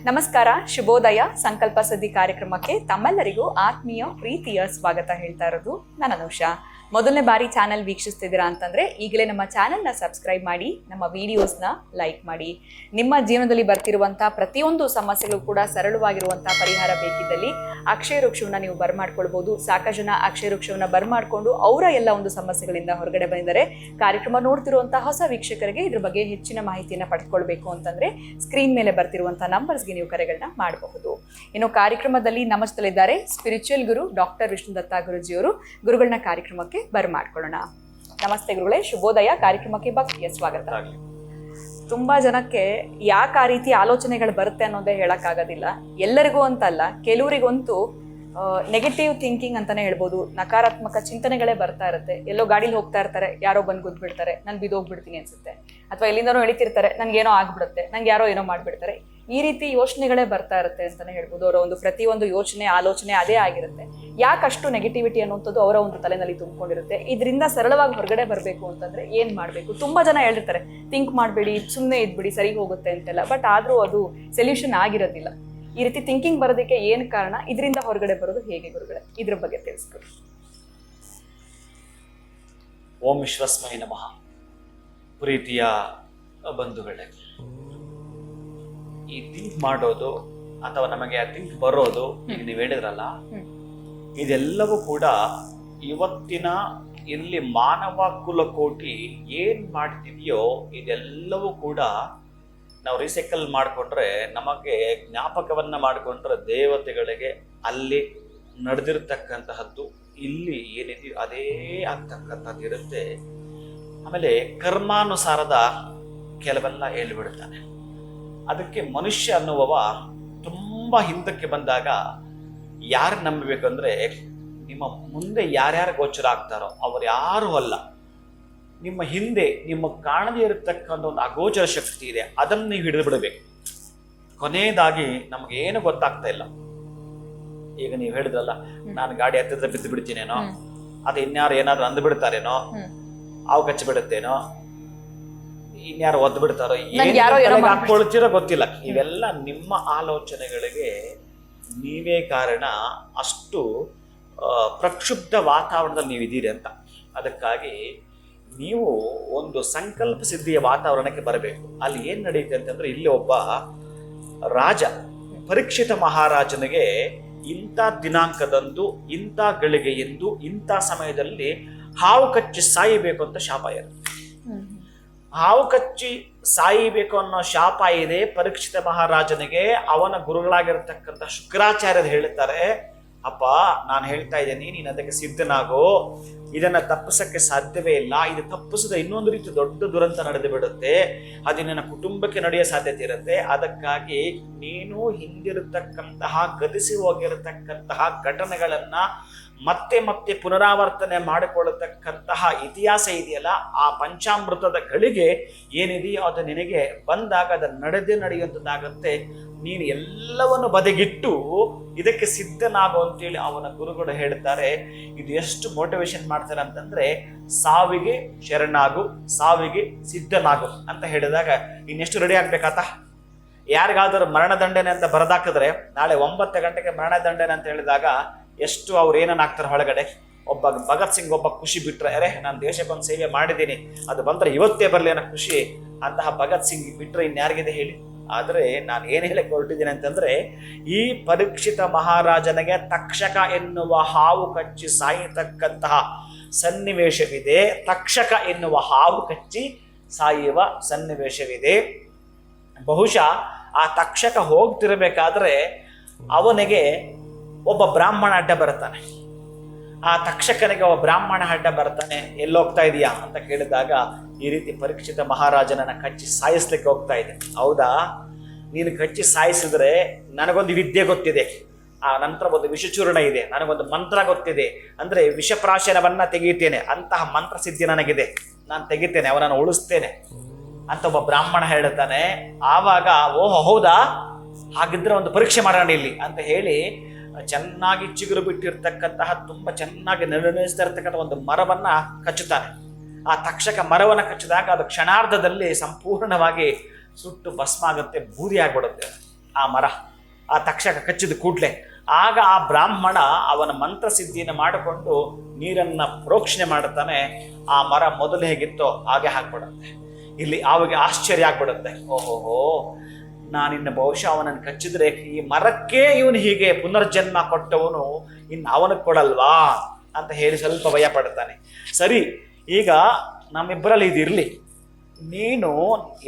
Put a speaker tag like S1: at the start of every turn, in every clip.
S1: ನಮಸ್ಕಾರ, ಶುಭೋದಯ. ಸಂಕಲ್ಪ ಸಿದ್ಧಿ ಕಾರ್ಯಕ್ರಮಕ್ಕೆ ತಮ್ಮೆಲ್ಲರಿಗೂ ಆತ್ಮೀಯ ಪ್ರೀತಿಯ ಸ್ವಾಗತ ಹೇಳ್ತಾ ಇರೋದು ನಾನು ಅನುಷಾ. ಮೊದಲನೇ ಬಾರಿ ಚಾನೆಲ್ ವೀಕ್ಷಿಸ್ತಿದ್ದೀರಾ ಅಂತಂದ್ರೆ ಈಗಲೇ ನಮ್ಮ ಚಾನೆಲ್ನ ಸಬ್ಸ್ಕ್ರೈಬ್ ಮಾಡಿ, ನಮ್ಮ ವಿಡಿಯೋಸ್ನ ಲೈಕ್ ಮಾಡಿ. ನಿಮ್ಮ ಜೀವನದಲ್ಲಿ ಬರ್ತಿರುವಂತಹ ಪ್ರತಿಯೊಂದು ಸಮಸ್ಯೆಗಳು ಕೂಡ ಸರಳವಾಗಿರುವಂತಹ ಪರಿಹಾರ ಬೇಕಿದ್ದಲ್ಲಿ ಅಕ್ಷಯ ವೃಕ್ಷವನ್ನ ನೀವು ಬರ್ಮಾಡ್ಕೊಳ್ಬಹುದು. ಸಾಕಷ್ಟು ಜನ ಅಕ್ಷಯ ವೃಕ್ಷವನ್ನ ಬರ್ಮಾಡ್ಕೊಂಡು ಅವರ ಎಲ್ಲ ಒಂದು ಸಮಸ್ಯೆಗಳಿಂದ ಹೊರಗಡೆ ಬಂದಿದ್ದಾರೆ. ಕಾರ್ಯಕ್ರಮ ನೋಡ್ತಿರುವಂತಹ ಹೊಸ ವೀಕ್ಷಕರಿಗೆ ಇದ್ರ ಬಗ್ಗೆ ಹೆಚ್ಚಿನ ಮಾಹಿತಿಯನ್ನ ಪಡೆದುಕೊಳ್ಬೇಕು ಅಂತಂದ್ರೆ ಸ್ಕ್ರೀನ್ ಮೇಲೆ ಬರ್ತಿರುವಂತಹ ನಂಬರ್ಸ್ಗೆ ನೀವು ಕರೆಗಳನ್ನ ಮಾಡಬಹುದು. ಇನ್ನು ಕಾರ್ಯಕ್ರಮದಲ್ಲಿ ನಮ್ಮ ಜೊತೆಲಿದ್ದಾರೆ ಸ್ಪಿರಿಚುವಲ್ ಗುರು ಡಾಕ್ಟರ್ ವಿಷ್ಣುದತ್ತ ಗುರುಜಿಯವರು. ಗುರುಗಳನ್ನ ಕಾರ್ಯಕ್ರಮಕ್ಕೆ ಬರ್ಮಾಡ್ಕೊಳ್ಳೋಣ. ನಮಸ್ತೆ ಗುರುಗಳೇ, ಶುಭೋದಯ. ಕಾರ್ಯಕ್ರಮಕ್ಕೆ ಭಕ್ತಿಯ ಸ್ವಾಗತ. ತುಂಬಾ ಜನಕ್ಕೆ ಯಾಕೆ ಆ ರೀತಿ ಆಲೋಚನೆಗಳು ಬರುತ್ತೆ ಅನ್ನೋದೇ ಹೇಳಕ್ಕಾಗೋದಿಲ್ಲ. ಎಲ್ಲರಿಗೂ ಅಂತಲ್ಲ, ಕೆಲವರಿಗಂತೂ ನೆಗೆಟಿವ್ ಥಿಂಕಿಂಗ್ ಅಂತಾನೆ ಹೇಳ್ಬೋದು. ನಕಾರಾತ್ಮಕ ಚಿಂತನೆಗಳೇ ಬರ್ತಾ ಇರುತ್ತೆ. ಎಲ್ಲೋ ಗಾಡಿಲಿ ಹೋಗ್ತಾ ಇರ್ತಾರೆ, ಯಾರೋ ಬಂದು ಗುದ್ಬಿಡ್ತಾರೆ, ನಾನು ಬಿದ್ದೋಗ್ಬಿಡ್ತೀನಿ ಅನ್ಸುತ್ತೆ. ಅಥವಾ ಎಲ್ಲಿಂದನೋ ಎಳಿತಿರ್ತಾರೆ, ನನ್ಗೇನೋ ಆಗ್ಬಿಡುತ್ತೆ, ನಂಗೆ ಯಾರೋ ಏನೋ ಮಾಡ್ಬಿಡ್ತಾರೆ. ಈ ರೀತಿ ಯೋಚನೆಗಳೇ ಬರ್ತಾ ಇರುತ್ತೆ ಅಂತಾನೆ ಹೇಳ್ಬೋದು. ಅವರ ಒಂದು ಪ್ರತಿಯೊಂದು ಯೋಚನೆ ಆಲೋಚನೆ ಅದೇ ಆಗಿರುತ್ತೆ. ಯಾಕಷ್ಟು ನೆಗೆಟಿವಿಟಿ ಅನ್ನುವಂಥದ್ದು ಅವರ ಒಂದು ತಲೆನಲ್ಲಿ ತುಂಬಿಕೊಂಡಿರುತ್ತೆ. ಇದರಿಂದ ಸರಳವಾಗಿ ಹೊರಗಡೆ ಬರಬೇಕು ಅಂತಂದ್ರೆ ಏನ್ ಮಾಡಬೇಕು? ತುಂಬಾ ಜನ ಹೇಳಿರ್ತಾರೆ, ಥಿಂಕ್ ಮಾಡಬೇಡಿ, ಸುಮ್ಮನೆ ಇದ್ಬಿಡಿ, ಸರಿ ಹೋಗುತ್ತೆ ಅಂತೆಲ್ಲ. ಬಟ್ ಆದ್ರೂ ಅದು ಸೊಲ್ಯೂಷನ್ ಆಗಿರೋದಿಲ್ಲ. ಈ ರೀತಿ ಥಿಂಕಿಂಗ್ ಬರೋದಕ್ಕೆ ಏನ್ ಕಾರಣ? ಇದರಿಂದ ಹೊರಗಡೆ ಬರೋದು ಹೇಗೆ ಗುರುಗಳೇ? ಇದ್ರ ಬಗ್ಗೆ ತಿಳಿಸ್ಕೊಡಿ.
S2: ಓಂ ವಿಶ್ವಸ್ಮೈ ನಮಃ. ಪ್ರೀತಿಯ ಬಂಧುಗಳೇ, ಈ ಥಿಂಕ್ ಮಾಡೋದು ಅಥವಾ ನಮಗೆ ಆ ಥಿಂಕ್ ಬರೋದು, ಈಗ ನೀವು ಹೇಳಿದ್ರಲ್ಲ, ಇದೆಲ್ಲವೂ ಕೂಡ ಇವತ್ತಿನ ಇಲ್ಲಿ ಮಾನವ ಕುಲಕೋಟಿ ಏನ್ ಮಾಡ್ತಿದೆಯೋ ಇದೆಲ್ಲವೂ ಕೂಡ ನಾವು ರೀಸೈಕಲ್ ಮಾಡಿಕೊಂಡ್ರೆ, ನಮಗೆ ಜ್ಞಾಪಕವನ್ನ ಮಾಡಿಕೊಂಡ್ರೆ ದೇವತೆಗಳಿಗೆ ಅಲ್ಲಿ ನಡೆದಿರ್ತಕ್ಕಂತಹದ್ದು ಇಲ್ಲಿ ಏನಿದೆಯೋ ಅದೇ ಆಗ್ತಕ್ಕಂಥದ್ದು ಇರುತ್ತೆ. ಆಮೇಲೆ ಕರ್ಮಾನುಸಾರದ ಕೆಲವೆಲ್ಲ ಹೇಳ್ಬಿಡ್ತಾನೆ. ಅದಕ್ಕೆ ಮನುಷ್ಯ ಅನ್ನುವವ ತುಂಬಾ ಹಿಂದಕ್ಕೆ ಬಂದಾಗ ಯಾರು ನಂಬಬೇಕಂದ್ರೆ, ನಿಮ್ಮ ಮುಂದೆ ಯಾರ್ಯಾರು ಗೋಚರ ಆಗ್ತಾರೋ ಅವ್ರು ಯಾರು ಅಲ್ಲ, ನಿಮ್ಮ ಹಿಂದೆ ನಿಮ್ಮ ಕಾಣದೇ ಇರತಕ್ಕಂಥ ಒಂದು ಅಗೋಚರ ಶಕ್ತಿ ಇದೆ, ಅದನ್ನು ನೀವು ಹಿಡಿದು ಬಿಡಬೇಕು. ಕೊನೆಯದಾಗಿ ನಮಗೇನು ಗೊತ್ತಾಗ್ತಾ ಇಲ್ಲ. ಈಗ ನೀವು ಹೇಳಿದ್ರಲ್ಲ, ನಾನು ಗಾಡಿ ಹತ್ತಿರ ಬಿದ್ದು ಬಿಡ್ತೀನೇನೋ, ಅದು ಇನ್ಯಾರು ಏನಾದ್ರು ಅಂದು ಬಿಡ್ತಾರೇನೋ, ಅವು ಕಚ್ಚಿ ಬಿಡುತ್ತೇನೋ, ಇನ್ಯಾರು ಒದ್ದು ಬಿಡ್ತಾರೋ, ಏನು ಹಾಕೊಳ್ತಿರೋ ಗೊತ್ತಿಲ್ಲ. ಇವೆಲ್ಲ ನಿಮ್ಮ ಆಲೋಚನೆಗಳಿಗೆ ನೀವೇ ಕಾರಣ. ಅಷ್ಟು ಪ್ರಕ್ಷುಬ್ಧ ವಾತಾವರಣದಲ್ಲಿ ನೀವಿದ್ದೀರಿ ಅಂತ. ಅದಕ್ಕಾಗಿ ನೀವು ಒಂದು ಸಂಕಲ್ಪ ಸಿದ್ಧಿಯ ವಾತಾವರಣಕ್ಕೆ ಬರಬೇಕು. ಅಲ್ಲಿ ಏನ್ ನಡೆಯುತ್ತೆ ಅಂತಂದ್ರೆ, ಇಲ್ಲಿ ಒಬ್ಬ ರಾಜ ಪರೀಕ್ಷಿತ ಮಹಾರಾಜನಿಗೆ ಇಂಥ ದಿನಾಂಕದಂದು, ಇಂಥ ಗಳಿಗೆಯೆಂದು, ಇಂಥ ಸಮಯದಲ್ಲಿ ಹಾವು ಕಚ್ಚಿ ಸಾಯಬೇಕು ಅಂತ ಶಾಪ ಇರುತ್ತೆ. ಹಾವು ಕಚ್ಚಿ ಸಾಯಬೇಕು ಅನ್ನೋ ಶಾಪ ಇದೆ ಪರೀಕ್ಷಿತ ಮಹಾರಾಜನಿಗೆ. ಅವನ ಗುರುಗಳಾಗಿರ್ತಕ್ಕಂಥ ಶುಕ್ರಾಚಾರ್ಯರು ಹೇಳ್ತಾರೆ, ಅಪ್ಪ ನಾನು ಹೇಳ್ತಾ ಇದ್ದೇನೆ, ನೀನು ಅದಕ್ಕೆ ಸಿದ್ಧನಾಗೋ, ಇದನ್ನ ತಪ್ಪಿಸಕ್ಕೆ ಸಾಧ್ಯವೇ ಇಲ್ಲ. ಇದು ತಪ್ಪಿಸಿದ ಇನ್ನೊಂದು ರೀತಿ ದೊಡ್ಡ ದುರಂತ ನಡೆದು ಬಿಡುತ್ತೆ, ಅದು ನಿನ್ನ ಕುಟುಂಬಕ್ಕೆ ನಡೆಯೋ ಸಾಧ್ಯತೆ ಇರುತ್ತೆ. ಅದಕ್ಕಾಗಿ ನೀನು ಹಿಂದಿರತಕ್ಕಂತಹ ಗತಿಸಿ ಹೋಗಿರತಕ್ಕಂತಹ ಘಟನೆಗಳನ್ನ ಮತ್ತೆ ಮತ್ತೆ ಪುನರಾವರ್ತನೆ ಮಾಡಿಕೊಳ್ಳತಕ್ಕಂತಹ ಇತಿಹಾಸ ಇದೆಯಲ್ಲ, ಆ ಪಂಚಾಮೃತದ ಗಳಿಗೆ ಏನಿದೆಯೋ ಅದು ನಿನಗೆ ಬಂದಾಗ ಅದು ನಡೆಯುವಂಥದ್ದಾಗತ್ತೆ. ನೀನು ಎಲ್ಲವನ್ನು ಬದಿಗಿಟ್ಟು ಇದಕ್ಕೆ ಸಿದ್ಧನಾಗು ಅಂತೇಳಿ ಅವನ ಗುರುಗಳು ಹೇಳ್ತಾರೆ. ಇದು ಎಷ್ಟು ಮೋಟಿವೇಶನ್ ಮಾಡ್ತಾರೆ ಅಂತಂದ್ರೆ, ಸಾವಿಗೆ ಶರಣಾಗು, ಸಾವಿಗೆ ಸಿದ್ಧನಾಗು ಅಂತ ಹೇಳಿದಾಗ ಇನ್ನೆಷ್ಟು ರೆಡಿ ಆಗ್ಬೇಕಾತ? ಯಾರಿಗಾದರೂ ಮರಣದಂಡನೆ ಅಂತ ಬರದಾಕಿದ್ರೆ ನಾಳೆ 9 ಗಂಟೆಗೆ ಮರಣದಂಡನೆ ಅಂತ ಹೇಳಿದಾಗ ಎಷ್ಟು ಅವ್ರು ಏನನ್ನಾಗ್ತಾರೆ ಹೊಳಗಡೆ. ಒಬ್ಬ ಭಗತ್ ಸಿಂಗ್ ಒಬ್ಬ ಖುಷಿ ಬಿಟ್ರೆ, ಅರೆ ನಾನು ದೇಶಕ್ಕೊಂದು ಸೇವೆ ಮಾಡಿದ್ದೀನಿ, ಅದು ಬಂದ್ರೆ ಇವತ್ತೇ ಬರಲಿ ಅನ್ನೋ ಖುಷಿ. ಅಂತಹ ಭಗತ್ ಸಿಂಗ್ ಬಿಟ್ರೆ ಇನ್ಯಾರಿಗಿದೆ ಹೇಳಿ? ಆದರೆ ನಾನು ಏನು ಹೇಳಕ್ಕೆ ಹೊರಟಿದ್ದೀನಿ ಅಂತಂದ್ರೆ, ಈ ಪರೀಕ್ಷಿತ ಮಹಾರಾಜನಿಗೆ ತಕ್ಷಕ ಎನ್ನುವ ಹಾವು ಕಚ್ಚಿ ಸಾಯತಕ್ಕಂತಹ ಸನ್ನಿವೇಶವಿದೆ. ತಕ್ಷಕ ಎನ್ನುವ ಹಾವು ಕಚ್ಚಿ ಸಾಯುವ ಸನ್ನಿವೇಶವಿದೆ. ಬಹುಶಃ ಆ ತಕ್ಷಕ ಹೋಗ್ತಿರ್ಬೇಕಾದ್ರೆ ಅವನಿಗೆ ಒಬ್ಬ ಬ್ರಾಹ್ಮಣ ಅಡ್ಡ ಬರ್ತಾನೆ. ಆ ತಕ್ಷಕನಿಗೆ ಒಬ್ಬ ಬ್ರಾಹ್ಮಣ ಅಡ್ಡ ಬರ್ತಾನೆ. ಎಲ್ಲೋಗ್ತಾ ಇದೀಯಾ ಅಂತ ಕೇಳಿದಾಗ, ಈ ರೀತಿ ಪರೀಕ್ಷಿತ ಮಹಾರಾಜನನ್ನ ಕಚ್ಚಿ ಸಾಯಿಸ್ಲಿಕ್ಕೆ ಹೋಗ್ತಾ ಇದೆ. ಹೌದಾ? ನೀನು ಕಚ್ಚಿ ಸಾಯಿಸಿದ್ರೆ ನನಗೊಂದು ವಿದ್ಯೆ ಗೊತ್ತಿದೆ, ಆ ನಂತರ ಒಂದು ವಿಷಚೂರ್ಣ ಇದೆ, ನನಗೊಂದು ಮಂತ್ರ ಗೊತ್ತಿದೆ, ಅಂದ್ರೆ ವಿಷಪ್ರಾಶನವನ್ನ ತೆಗೆಯುತ್ತೇನೆ, ಅಂತಹ ಮಂತ್ರ ಸಿದ್ಧಿ ನನಗಿದೆ, ನಾನು ತೆಗಿತೇನೆ, ಅವನನ್ನು ಉಳಿಸ್ತೇನೆ ಅಂತ ಒಬ್ಬ ಬ್ರಾಹ್ಮಣ ಹೇಳ್ತಾನೆ. ಆವಾಗ ಓಹೋ ಹೌದಾ, ಹಾಗಿದ್ರೆ ಒಂದು ಪರೀಕ್ಷೆ ಮಾಡೋಣ ಇಲ್ಲಿ ಅಂತ ಹೇಳಿ ಚೆನ್ನಾಗಿ ಚಿಗುರು ಬಿಟ್ಟಿರ್ತಕ್ಕಂತಹ ತುಂಬ ಚೆನ್ನಾಗಿ ನಿರ್ಣಯಿಸ್ತಾ ಇರ್ತಕ್ಕಂಥ ಒಂದು ಮರವನ್ನ ಕಚ್ಚುತ್ತಾನೆ. ಆ ತಕ್ಷಕ ಮರವನ್ನು ಕಚ್ಚಿದಾಗ ಅದು ಕ್ಷಣಾರ್ಧದಲ್ಲಿ ಸಂಪೂರ್ಣವಾಗಿ ಸುಟ್ಟು ಭಸ್ಮ ಆಗುತ್ತೆ, ಬೂದಿ ಆಗ್ಬಿಡುತ್ತೆ ಆ ಮರ, ಆ ತಕ್ಷಕ ಕಚ್ಚಿದ ಕೂಡಲೇ. ಆಗ ಆ ಬ್ರಾಹ್ಮಣ ಅವನ ಮಂತ್ರಸಿದ್ಧಿಯನ್ನು ಮಾಡಿಕೊಂಡು ನೀರನ್ನ ಪ್ರೋಕ್ಷಣೆ ಮಾಡುತ್ತಾನೆ. ಆ ಮರ ಮೊದಲು ಹೇಗಿತ್ತೋ ಹಾಗೆ ಹಾಕ್ಬಿಡುತ್ತೆ. ಇಲ್ಲಿ ಆವಾಗ ಆಶ್ಚರ್ಯ ಆಗ್ಬಿಡುತ್ತೆ, ಓಹೋಹೋ, ನಾನಿನ್ನು ಬಹುಶಃ ಅವನನ್ನು ಕಚ್ಚಿದ್ರೆ ಈ ಮರಕ್ಕೆ ಇವನು ಹೀಗೆ ಪುನರ್ಜನ್ಮ ಕೊಟ್ಟವನು ಇನ್ನು ಅವನಿಗೆ ಕೊಡಲ್ವಾ ಅಂತ ಹೇಳಿ ಸ್ವಲ್ಪ ಭಯ ಪಡ್ತಾನೆ. ಸರಿ, ಈಗ ನಮ್ಮಿಬ್ಬರಲ್ಲಿ ಇದಿರಲಿ, ನೀನು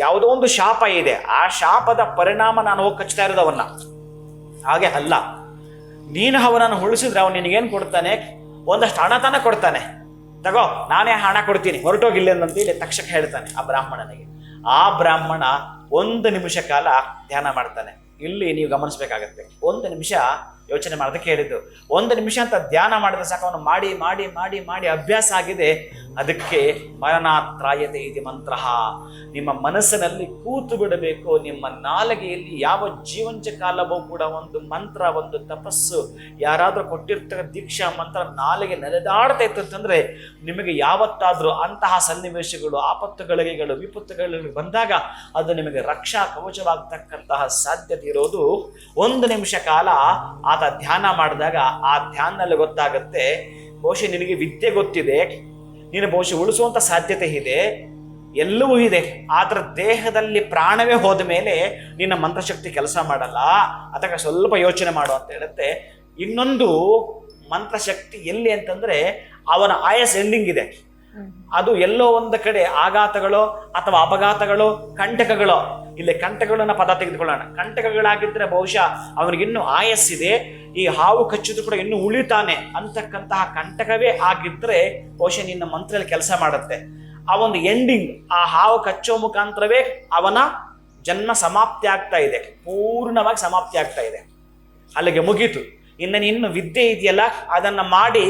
S2: ಯಾವುದೋ ಒಂದು ಶಾಪ ಇದೆ, ಆ ಶಾಪದ ಪರಿಣಾಮ ನಾನು ಹೋಗಿ ಕಚ್ತಾ ಇರೋದವನ್ನ, ಹಾಗೆ ಅಲ್ಲ. ನೀನು ಅವನನ್ನು ಉಳಿಸಿದ್ರೆ ಅವನು ನಿನಗೇನು ಕೊಡ್ತಾನೆ? ಒಂದಷ್ಟು ಹಣ ತಾನೇ ಕೊಡ್ತಾನೆ. ತಗೋ, ನಾನೇ ಹಣ ಕೊಡ್ತೀನಿ, ಹೊರಟೋಗಿಲ್ಲ ಅಂತೇಳಿ ತಕ್ಷಕ ಹೇಳ್ತಾನೆ ಆ ಬ್ರಾಹ್ಮಣನಿಗೆ. ಆ ಬ್ರಾಹ್ಮಣ 1 ನಿಮಿಷ ಕಾಲ ಧ್ಯಾನ ಮಾಡ್ತಾನೆ. ಇಲ್ಲಿ ನೀವು ಗಮನಿಸ್ಬೇಕಾಗತ್ತೆ, 1 ನಿಮಿಷ ಯೋಚನೆ ಮಾಡೋದಕ್ಕೆ ಹೇಳಿದ್ದು. 1 ನಿಮಿಷ ಅಂತ ಧ್ಯಾನ ಮಾಡಿದ ಸಾಕು, ಅವನು ಮಾಡಿ ಮಾಡಿ ಮಾಡಿ ಮಾಡಿ ಅಭ್ಯಾಸ ಆಗಿದೆ. ಅದಕ್ಕೆ ಮರಣಾತ್ರಾಯತೆ ಇದೆ ಮಂತ್ರ. ನಿಮ್ಮ ಮನಸ್ಸಿನಲ್ಲಿ ಕೂತು ಬಿಡಬೇಕು. ನಿಮ್ಮ ನಾಲಿಗೆಯಲ್ಲಿ ಯಾವ ಜೀವಂಚ ಕಾಲವೂ ಕೂಡ ಒಂದು ಮಂತ್ರ, ಒಂದು ತಪಸ್ಸು, ಯಾರಾದರೂ ಕೊಟ್ಟಿರ್ತಕ್ಕ ದೀಕ್ಷಾ ಮಂತ್ರ ನಾಲಿಗೆ ನೆಲೆದಾಡ್ತಾ ಇತ್ತು ಅಂತಂದ್ರೆ ನಿಮಗೆ ಯಾವತ್ತಾದ್ರೂ ಅಂತಹ ಸನ್ನಿವೇಶಗಳು, ಆಪತ್ತುಗಳಿಗೆ, ವಿಪತ್ತುಗಳಿಗೆ ಬಂದಾಗ ಅದು ನಿಮಗೆ ರಕ್ಷಾ ಕವಚವಾಗತಕ್ಕಂತಹ ಸಾಧ್ಯತೆ ಇರೋದು 1 ನಿಮಿಷ ಕಾಲ ಆತ ಧ್ಯಾನ ಮಾಡಿದಾಗ. ಆ ಧ್ಯಾನದಲ್ಲಿ ಗೊತ್ತಾಗುತ್ತೆ, ಬಹುಶಃ ನಿನಗೆ ವಿದ್ಯೆ ಗೊತ್ತಿದೆ, ನೀನು ಬಹುಶಃ ಉಳಿಸುವಂತ ಸಾಧ್ಯತೆ ಇದೆ, ಎಲ್ಲವೂ ಇದೆ. ಆದ್ರ ದೇಹದಲ್ಲಿ ಪ್ರಾಣವೇ ಹೋದ ಮೇಲೆ ನಿನ್ನ ಮಂತ್ರಶಕ್ತಿ ಕೆಲಸ ಮಾಡಲ್ಲ. ಅದಕ್ಕೆ ಸ್ವಲ್ಪ ಯೋಚನೆ ಮಾಡು ಅಂತ ಹೇಳುತ್ತೆ. ಇನ್ನೊಂದು ಮಂತ್ರಶಕ್ತಿ ಎಲ್ಲಿ ಅಂತಂದ್ರೆ ಅವನ ಆಯಸ್ ಎಂಡಿಂಗ್ ಇದೆ. ಅದು ಎಲ್ಲೋ ಒಂದು ಕಡೆ ಆಘಾತಗಳು ಅಥವಾ ಅಪಘಾತಗಳು, ಕಂಟಕಗಳು, ಇಲ್ಲಿ ಕಂಟಕಗಳನ್ನ ಪದ ತೆಗೆದುಕೊಳ್ಳೋಣ. ಕಂಟಕಗಳಾಗಿದ್ರೆ ಬಹುಶಃ ಅವನಿಗಿನ್ನೂ ಆಯಸ್ಸಿದೆ, ಈ ಹಾವು ಕಚ್ಚಿದ್ರು ಕೂಡ ಇನ್ನೂ ಉಳಿತಾನೆ ಅಂತಕ್ಕಂತಹ ಕಂಟಕವೇ ಆಗಿದ್ರೆ ಬಹುಶಃ ನಿನ್ನ ಮಂತ್ರದಲ್ಲಿ ಕೆಲಸ ಮಾಡುತ್ತೆ. ಆ ಒಂದು ಎಂಡಿಂಗ್, ಆ ಹಾವು ಕಚ್ಚೋ ಮುಖಾಂತರವೇ ಅವನ ಜನ್ಮ ಸಮಾಪ್ತಿ ಆಗ್ತಾ ಇದೆ, ಪೂರ್ಣವಾಗಿ ಸಮಾಪ್ತಿ ಆಗ್ತಾ ಇದೆ, ಅಲ್ಲಿಗೆ ಮುಗೀತು. ಇನ್ನು ವಿದ್ಯೆ ಇದೆಯಲ್ಲ ಅದನ್ನ ಮಾಡಿ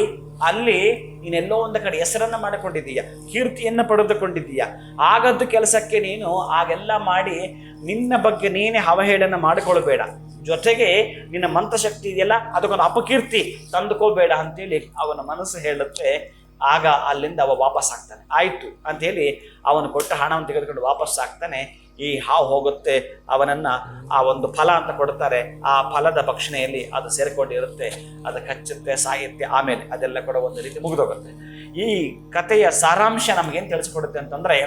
S2: ಅಲ್ಲಿ ನೀನೆಲ್ಲೋ ಒಂದು ಕಡೆ ಹೆಸರನ್ನ ಮಾಡಿಕೊಂಡಿದ್ದೀಯ, ಕೀರ್ತಿಯನ್ನ ಪಡೆದುಕೊಂಡಿದ್ದೀಯ. ಆಗದ್ದು ಕೆಲಸಕ್ಕೆ ನೀನು ಆಗೆಲ್ಲ ಮಾಡಿ ನಿನ್ನ ಬಗ್ಗೆ ನೀನೇ ಅವಹೇಳನ ಮಾಡಿಕೊಳ್ಬೇಡ. ಜೊತೆಗೆ ನಿನ್ನ ಮಂತ್ರಶಕ್ತಿ ಇದೆಯಲ್ಲ ಅದಕ್ಕೊಂದು ಅಪಕೀರ್ತಿ ತಂದುಕೋಬೇಡ ಅಂತೇಳಿ ಅವನ ಮನಸ್ಸು ಹೇಳುತ್ತೆ. ಆಗ ಅಲ್ಲಿಂದ ಅವ ವಾಪಸ್ ಆಗ್ತಾನೆ. ಆಯ್ತು ಅಂತೇಳಿ ಅವನು ಕೊಟ್ಟ ಹಣವನ್ನು ತೆಗೆದುಕೊಂಡು ವಾಪಸ್ ಆಗ್ತಾನೆ. ಈ ಹಾವು ಹೋಗುತ್ತೆ, ಅವನನ್ನ ಆ ಒಂದು ಫಲ ಅಂತ ಕೊಡ್ತಾರೆ, ಆ ಫಲದ ಭಕ್ಷಣೆಯಲ್ಲಿ ಅದು ಸೇರ್ಕೊಂಡಿರುತ್ತೆ, ಅದು ಕಚ್ಚುತ್ತೆ, ಸಾಯುತ್ತೆ, ಆಮೇಲೆ ಅದೆಲ್ಲ ಕೂಡ ಒಂದು ರೀತಿ ಮುಗಿದೋಗುತ್ತೆ. ಈ ಕಥೆಯ ಸಾರಾಂಶ ನಮ್ಗೇನು ತಿಳಿಸ್ಕೊಡುತ್ತೆ ಅಂತಂದ್ರೆ,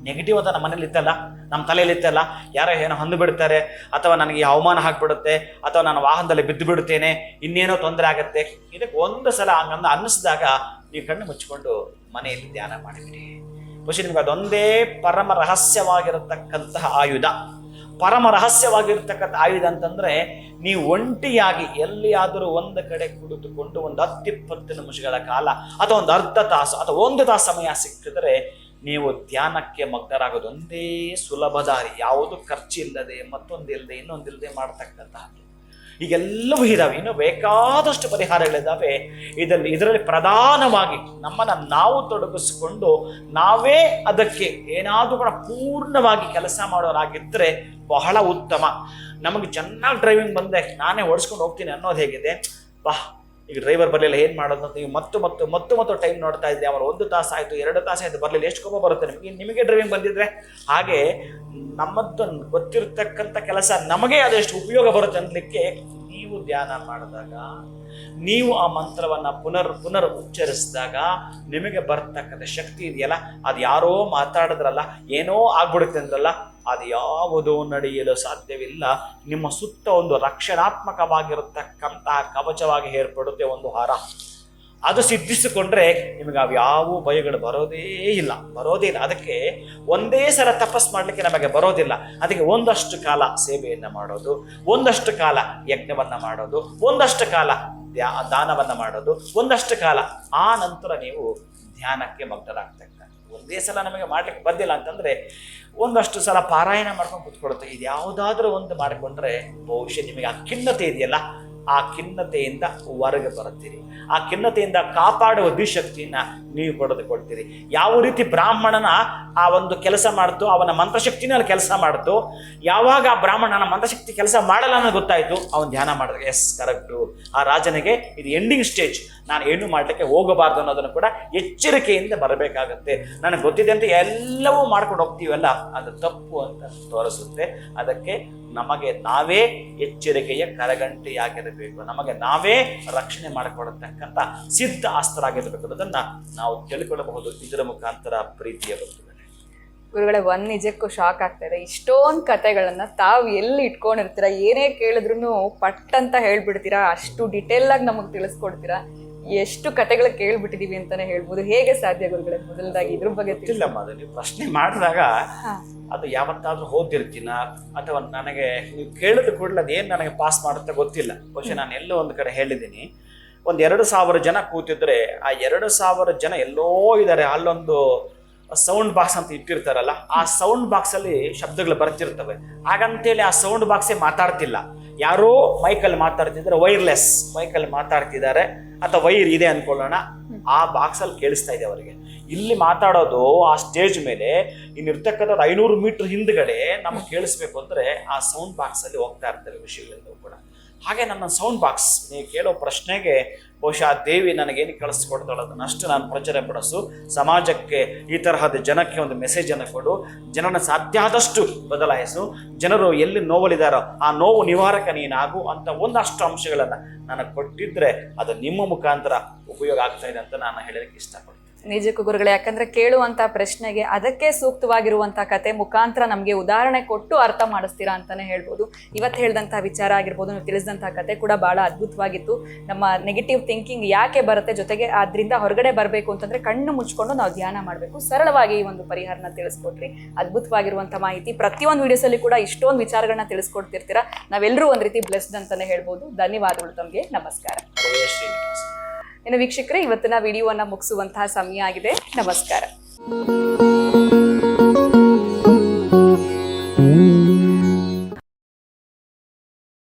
S2: ನೆಗೆಟಿವ್ ಅಂತ ನಮ್ಮ ಮನೇಲಿ ಇತ್ತಲ್ಲ, ನಮ್ಮ ತಲೆಯಲ್ಲಿ ಇತ್ತಲ್ಲ, ಯಾರೋ ಏನೋ ಹೊಂದು ಬಿಡ್ತಾರೆ, ಅಥವಾ ನನಗೆ ಅವಮಾನ ಹಾಕ್ಬಿಡುತ್ತೆ, ಅಥವಾ ನಾನು ವಾಹನದಲ್ಲಿ ಬಿದ್ದು ಬಿಡುತ್ತೇನೆ, ಇನ್ನೇನೋ ತೊಂದರೆ ಆಗುತ್ತೆ, ಇದಕ್ಕೆ ಒಂದು ಸಲ ಹಂಗಂದು ಅನ್ನಿಸಿದಾಗ ನೀವು ಕಣ್ಣು ಮುಚ್ಚಿಕೊಂಡು ಮನೆಯಲ್ಲಿ ಧ್ಯಾನ ಮಾಡಿಬಿಡಿ. ಖುಷಿ ನಿಮ್ಗೆ ಅದೊಂದೇ ಪರಮ ರಹಸ್ಯವಾಗಿರತಕ್ಕಂತಹ ಆಯುಧ. ಪರಮ ರಹಸ್ಯವಾಗಿರ್ತಕ್ಕಂಥ ಆಯುಧ ಅಂತಂದ್ರೆ, ನೀವು ಒಂಟಿಯಾಗಿ ಎಲ್ಲಿಯಾದರೂ ಒಂದು ಕಡೆ ಕುಳಿತುಕೊಂಡು ಒಂದು 10-20 ನಿಮಿಷಗಳ ಕಾಲ ಅಥವಾ ಒಂದು ಅರ್ಧ ತಾಸು ಅಥವಾ 1 ತಾಸು ಸಮಯ ಸಿಕ್ಕಿದ್ರೆ ನೀವು ಧ್ಯಾನಕ್ಕೆ ಮಗ್ನರಾಗೋದು ಒಂದೇ ಸುಲಭ ದಾರಿ. ಯಾವುದು ಖರ್ಚಿಲ್ಲದೆ, ಮತ್ತೊಂದಿಲ್ಲದೆ, ಇನ್ನೊಂದಿಲ್ಲದೆ ಮಾಡ್ತಕ್ಕಂತಹದ್ದು. ಈಗೆಲ್ಲವೂ ಇದಾವೆ, ಇನ್ನೂ ಬೇಕಾದಷ್ಟು ಪರಿಹಾರಗಳಿದ್ದಾವೆ. ಇದರಲ್ಲಿ ಪ್ರಧಾನವಾಗಿ ನಮ್ಮನ್ನು ನಾವು ತೊಡಗಿಸಿಕೊಂಡು ನಾವೇ ಅದಕ್ಕೆ ಏನಾದರೂ ಕೂಡ ಪೂರ್ಣವಾಗಿ ಕೆಲಸ ಮಾಡೋರಾಗಿದ್ದರೆ ಬಹಳ ಉತ್ತಮ. ನಮಗೆ ಚೆನ್ನಾಗಿ ಡ್ರೈವಿಂಗ್ ಬಂದೆ, ನಾನೇ ಓಡಿಸ್ಕೊಂಡು ಹೋಗ್ತೀನಿ ಅನ್ನೋದು ಹೇಗಿದೆ, ಈಗ ಡ್ರೈವರ್ ಬರಲಿಲ್ಲ ಏನು ಮಾಡೋದು ಅಂತ ನೀವು ಮತ್ತು ಟೈಮ್ ನೋಡ್ತಾ ಇದ್ದೆ. ಅವರು 1 ತಾಸು ಆಯಿತು, 2 ತಾಸು ಆಯಿತು, ಬರಲಿಲ್ಲ, ಎಷ್ಟು ಕೋಪ ಬರುತ್ತೆ ನಿಮಗೆ ಡ್ರೈವಿಂಗ್ ಬಂದಿದ್ರೆ. ಹಾಗೆ ನಮ್ಮದ್ದು ಗೊತ್ತಿರತಕ್ಕಂಥ ಕೆಲಸ ನಮಗೆ ಅದೆಷ್ಟು ಉಪಯೋಗ ಬರುತ್ತೆ ಅನ್ನಲಿಕ್ಕೆ ನೀವು ಧ್ಯಾನ ಮಾಡಿದಾಗ, ನೀವು ಆ ಮಂತ್ರವನ್ನು ಪುನರ್ ಉಚ್ಚರಿಸಿದಾಗ ನಿಮಗೆ ಬರ್ತಕ್ಕಂಥ ಶಕ್ತಿ ಇದೆಯಲ್ಲ, ಅದು ಯಾರೋ ಮಾತಾಡಿದ್ರಲ್ಲ, ಏನೋ ಆಗ್ಬಿಡುತ್ತೆ ಅಂದ್ರಲ್ಲ, ಅದು ಯಾವುದೋ ನಡೆಯಲು ಸಾಧ್ಯವಿಲ್ಲ. ನಿಮ್ಮ ಸುತ್ತ ಒಂದು ರಕ್ಷಣಾತ್ಮಕವಾಗಿರತಕ್ಕಂತಹ ಕವಚವಾಗಿ ಏರ್ಪಡುತ್ತೆ ಒಂದು ಹಾರ. ಅದು ಸಿದ್ಧಿಸಿಕೊಂಡ್ರೆ ನಿಮಗೆ ಯಾವ ಭಯಗಳು ಬರೋದೇ ಇಲ್ಲ. ಅದಕ್ಕೆ ಒಂದೇ ಸಲ ತಪಸ್ ಮಾಡಲಿಕ್ಕೆ ನಮಗೆ ಬರೋದಿಲ್ಲ. ಅದಕ್ಕೆ ಒಂದಷ್ಟು ಕಾಲ ಸೇವೆಯನ್ನು ಮಾಡೋದು, ಒಂದಷ್ಟು ಕಾಲ ಯಜ್ಞವನ್ನ ಮಾಡೋದು, ಒಂದಷ್ಟು ಕಾಲ ದಾನವನ್ನ ಮಾಡೋದು, ಒಂದಷ್ಟು ಕಾಲ ಆ ನಂತರ ನೀವು ಧ್ಯಾನಕ್ಕೆ ಮಗ್ನರಾಗ್ತಕ್ಕಂಥ. ಒಂದೇ ಸಲ ನಮಗೆ ಮಾಡ್ಲಿಕ್ಕೆ ಬಂದಿಲ್ಲ ಅಂತಂದ್ರೆ ಒಂದಷ್ಟು ಸಲ ಪಾರಾಯಣ ಮಾಡ್ಕೊಂಡು ಕೂತ್ಕೊಡುತ್ತೆ. ಇದು ಯಾವುದಾದ್ರೂ ಒಂದು ಮಾಡಿಕೊಂಡ್ರೆ ಬಹುಶಃ ನಿಮಗೆ ಆ ಖಿನ್ನತೆ ಇದೆಯಲ್ಲ ಆ ಖಿನ್ನತೆಯಿಂದ ಹೊರಗೆ ಬರುತ್ತೀರಿ. ಆ ಖಿನ್ನತೆಯಿಂದ ಕಾಪಾಡುವ ದಿಶಕ್ತಿಯನ್ನ ನೀವು ಪಡೆದುಕೊಳ್ತೀರಿ. ಯಾವ ರೀತಿ ಬ್ರಾಹ್ಮಣನ ಆ ಒಂದು ಕೆಲಸ ಮಾಡ್ತು, ಅವನ ಮಂತ್ರಶಕ್ತಿನಲ್ಲಿ ಕೆಲಸ ಮಾಡ್ತು, ಯಾವಾಗ ಆ ಬ್ರಾಹ್ಮಣನ ಮಂತ್ರಶಕ್ತಿ ಕೆಲಸ ಮಾಡಲ್ಲ ಅನ್ನೋ ಗೊತ್ತಾಯ್ತು, ಅವನು ಧ್ಯಾನ ಮಾಡಿದ್ರೆ ಎಸ್ ಕರೆಕ್ಟು, ಆ ರಾಜನಿಗೆ ಇದು ಎಂಡಿಂಗ್ ಸ್ಟೇಜ್, ನಾನು ಏನು ಮಾಡಲಿಕ್ಕೆ ಹೋಗಬಾರ್ದು ಅನ್ನೋದನ್ನು ಕೂಡ ಎಚ್ಚರಿಕೆಯಿಂದ ಬರಬೇಕಾಗತ್ತೆ. ನನಗೆ ಗೊತ್ತಿದೆ ಅಂತ ಎಲ್ಲವೂ ಮಾಡ್ಕೊಂಡು ಹೋಗ್ತೀವಲ್ಲ, ಅದು ತಪ್ಪು ಅಂತ ತೋರಿಸುತ್ತೆ. ಅದಕ್ಕೆ ನಮಗೆ ನಾವೇ ಎಚ್ಚರಿಕೆಯ ಕರಗಂಟೆಯಾಗಿರಬೇಕು, ನಮಗೆ ನಾವೇ ರಕ್ಷಣೆ ಮಾಡಿಕೊಳ್ಳತಕ್ಕಂಥ ಸಿದ್ಧ ಅಸ್ತ್ರರಾಗಿರಬೇಕು ಅನ್ನೋದನ್ನ ನಾವು ತಿಳ್ಕೊಳ್ಳಬಹುದು ಇದರ ಮುಖಾಂತರ. ಪ್ರೀತಿಯ ಬಂಧುಗಳೇ,
S1: ಗುರುಗಳೇ, ಒಂದ್ ನಿಜಕ್ಕೂ ಶಾಕ್ ಆಗ್ತಾ ಇದೆ. ಇಷ್ಟೊಂದು ಕತೆಗಳನ್ನ ತಾವು ಎಲ್ಲಿ ಇಟ್ಕೊಂಡಿರ್ತೀರಾ, ಏನೇ ಕೇಳಿದ್ರು ಪಟ್ ಅಂತ ಹೇಳ್ಬಿಡ್ತೀರಾ, ಅಷ್ಟು ಡಿಟೇಲ್ ಆಗಿ ನಮಗೆ ತಿಳಿಸ್ಕೊಡ್ತೀರಾ. ಎಷ್ಟು ಕತೆಗಳು ಕೇಳ್ಬಿಟ್ಟಿದೀವಿ ಅಂತಾನೆ ಹೇಳ್ಬೋದು. ಹೇಗೆ ಸಾಧ್ಯ ಗುರುಗಳೇ? ಮೊದಲದಾಗಿ ಇದ್ರ ಬಗ್ಗೆ
S2: ಗೊತ್ತಿಲ್ಲಮ್ಮ, ಅದು ನೀವು ಪ್ರಶ್ನೆ ಮಾಡಿದಾಗ ಅದು ಯಾವತ್ತಾದ್ರೂ ಓದಿರ್ತೀನ ಅಥವಾ ನನಗೆ ನೀವು ಕೇಳಿದ ಕೂಡಲೇ ಅದೇನು ನನಗೆ ಪಾಸ್ ಮಾಡುತ್ತೆ ಗೊತ್ತಿಲ್ಲ. ಬಹುಶಃ ನಾನು ಎಲ್ಲೋ ಒಂದು ಕಡೆ ಹೇಳಿದ್ದೀನಿ, ಒಂದು 2,000 ಜನ ಕೂತಿದ್ರೆ ಆ 2,000 ಜನ ಎಲ್ಲೋ ಇದ್ದಾರೆ, ಅಲ್ಲೊಂದು ಸೌಂಡ್ ಬಾಕ್ಸ್ ಅಂತ ಇಟ್ಟಿರ್ತಾರಲ್ಲ, ಆ ಸೌಂಡ್ ಬಾಕ್ಸ್ ಅಲ್ಲಿ ಶಬ್ದಗಳು ಬರ್ತಿರ್ತವೆ. ಹಾಗಂತೇಳಿ ಆ ಸೌಂಡ್ ಬಾಕ್ಸೇ ಮಾತಾಡ್ತಿಲ್ಲ, ಯಾರೋ ಮೈಕಲ್ಲಿ ಮಾತಾಡ್ತಿದ್ದಾರೆ, ವೈರ್ಲೆಸ್ ಮೈಕಲ್ಲಿ ಮಾತಾಡ್ತಿದ್ದಾರೆ ಅಥವಾ ವೈರ್ ಇದೆ ಅನ್ಕೊಳ್ಳೋಣ, ಆ ಬಾಕ್ಸ್ ಅಲ್ಲಿ ಕೇಳಿಸ್ತಾ ಇದೆ ಅವರಿಗೆ. ಇಲ್ಲಿ ಮಾತಾಡೋದು ಆ ಸ್ಟೇಜ್ ಮೇಲೆ ಇನ್ನಿರ್ತಕ್ಕಂಥ 500 ಮೀಟರ್ ಹಿಂದ್ಗಡೆ ನಮ್ಗೆ ಕೇಳಿಸ್ಬೇಕು ಅಂದ್ರೆ ಆ ಸೌಂಡ್ ಬಾಕ್ಸ್ ಅಲ್ಲಿ ಹೋಗ್ತಾ ಇರ್ತಾರೆ ವಿಷಯಗಳೆಲ್ಲವೂ ಕೂಡ. ಹಾಗೆ ನನ್ನ ಸೌಂಡ್ ಬಾಕ್ಸ್, ನೀವು ಕೇಳೋ ಪ್ರಶ್ನೆಗೆ ಬಹುಶಃ ದೇವಿ ನನಗೇನು ಕಳಿಸ್ಕೊಡ್ತಾಳೆ ಅದನ್ನಷ್ಟು ನಾನು ಪ್ರಚಾರ ಪಡಿಸು, ಸಮಾಜಕ್ಕೆ ಈ ತರಹದ ಜನಕ್ಕೆ ಒಂದು ಮೆಸೇಜನ್ನು ಕೊಡು, ಜನನ ಸಾಧ್ಯ ಆದಷ್ಟು ಬದಲಾಯಿಸು, ಜನರು ಎಲ್ಲಿ ನೋವಲಿದಾರೋ ಆ ನೋವು ನಿವಾರಕ ನೀನಾಗು ಅಂತ ಒಂದಷ್ಟು ಅಂಶಗಳನ್ನು ನನಗೆ ಕೊಟ್ಟಿದ್ರೆ ಅದು ನಿಮ್ಮ ಮುಖಾಂತರ ಉಪಯೋಗ ಆಗ್ತಾ ಇದೆ ಅಂತ ನಾನು ಹೇಳಲಿಕ್ಕೆ ಇಷ್ಟಪಡ್ತೀನಿ.
S1: ನಿಜಕ್ಕೂ ಗುರುಗಳೇ, ಯಾಕಂದ್ರೆ ಕೇಳುವಂತ ಪ್ರಶ್ನೆಗೆ ಅದಕ್ಕೆ ಸೂಕ್ತವಾಗಿರುವಂತ ಕತೆ ಮುಖಾಂತರ ನಮಗೆ ಉದಾಹರಣೆ ಕೊಟ್ಟು ಅರ್ಥ ಮಾಡಿಸ್ತೀರಾ ಅಂತಾನೆ ಹೇಳ್ಬೋದು. ಇವತ್ತು ಹೇಳಿದಂತಹ ವಿಚಾರ ಆಗಿರ್ಬೋದು, ನೀವು ತಿಳಿಸಿದಂತಹ ಕತೆ ಕೂಡ ಬಹಳ ಅದ್ಭುತವಾಗಿತ್ತು. ನಮ್ಮ ನೆಗೆಟಿವ್ ಥಿಂಕಿಂಗ್ ಯಾಕೆ ಬರುತ್ತೆ, ಜೊತೆಗೆ ಅದರಿಂದ ಹೊರಗಡೆ ಬರಬೇಕು ಅಂತಂದ್ರೆ ಕಣ್ಣು ಮುಚ್ಕೊಂಡು ನಾವು ಧ್ಯಾನ ಮಾಡಬೇಕು. ಸರಳವಾಗಿ ಈ ಒಂದು ಪರಿಹಾರನ ತಿಳಿಸ್ಕೊಟ್ರಿ. ಅದ್ಭುತವಾಗಿರುವಂತಹ ಮಾಹಿತಿ. ಪ್ರತಿಯೊಂದು ವಿಡಿಯೋಸಲ್ಲಿ ಕೂಡ ಇಷ್ಟೊಂದು ವಿಚಾರಗಳನ್ನ ತಿಳಿಸ್ಕೊಡ್ತಿರ್ತೀರಾ. ನಾವೆಲ್ಲರೂ ಒಂದ್ ರೀತಿ ಬ್ಲೆಸ್ಡ್ ಅಂತಾನೆ ಹೇಳ್ಬೋದು. ಧನ್ಯವಾದಗಳು ತಮಗೆ. ನಮಸ್ಕಾರ.
S2: ಶ್ರೀನಿವಾಸ.
S1: ಇನ್ನು ವೀಕ್ಷಕರೇ, ಇವತ್ತಿನ ವಿಡಿಯೋವನ್ನ ಮುಗಿಸುವಂತಹ ಸಮಯ ಆಗಿದೆ. ನಮಸ್ಕಾರ.